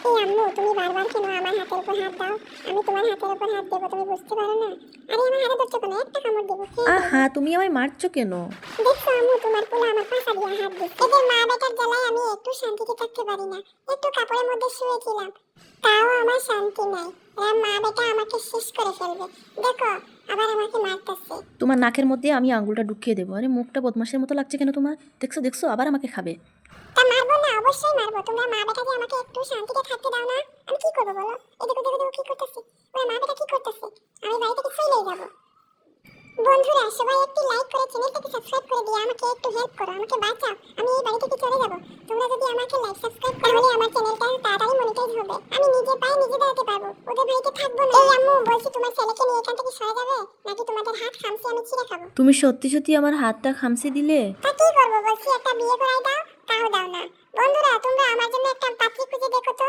এই আম্মু, তুমি বারবার কেন আমার হাতের উপর হাত দাও? আমি তোমার হাতের উপর হাত দেবো, তুমি বুঝতে পারো না? আরে আমার হাতে ধরছো কেন? একটা কামড় দেবো, খেয়ে আহা, ফেলবো। তুমি আমায় মারছো কেন? দেখছো আম্মু, তোমার পোলা আমার পাশা দিয়ে হাত দিচ্ছে। এদের মা বেটার জ্বালায় আমি একটু শান্তিতে থাকতে পারি না। একটু কাপড়ের মধ্যে শুয়েছিলাম, তাও আমার শান্তি নাই। এরা মা বেটা আমাকে শেষ করে ফেলবে। দেখো, আবার আমাকে মারতেছে। তোমার নাকের মধ্যে আমি আঙুলটা ঢুকিয়ে দেবো। আরে মুখটা বদমাশের মতো লাগছে কেন তোমার? দেখছো দেখছো, আবার আমাকে খাবে। তা মারবো না? অবশ্যই মারবো। তোমরা মা বেটা যে আমাকে একটু শান্তিতে থাকতে দাও না, আমি কি করবো বলো? এদিকে দেখো দেখো কি করতেছে, ওরা মা বেটা কি করতেছে। আমি বাড়ি থেকে চলেই যাবো। বন্ধুরা সবাই একটু লাইক করে চ্যানেলটাকে সাবস্ক্রাইব করে দিয়ে আমাকে একটু হেল্প করো, আমাকে বাঁচাও। আমি এই বাড়ি থেকে চলে যাব। তোমরা যদি আমাকে লাইক সাবস্ক্রাইব করো, তাহলে আমার চ্যানেলটা তাড়াতাড়ি মনিটাইজ হবে। আমি নিজে পায়ে নিজে দাঁড়াতে পারবো, ওদের বাড়িতে থাকবো না। এই আম্মু, বলছি তোমার ছেলেকে নিয়ে এখান থেকে সরে যাবে, নাকি তোমাদের হাত খামচি আমি ছিঁড়ে খাবো? তুমি সত্যি সত্যি আমার হাতটা খামচে দিলে? তা কি করবো? বলছি একটা বিয়ে করাই দাও, তাও দাও না। বন্ধুরা তোমরা আমার জন্য একটা পাত্রী খুঁজে দেখো তো।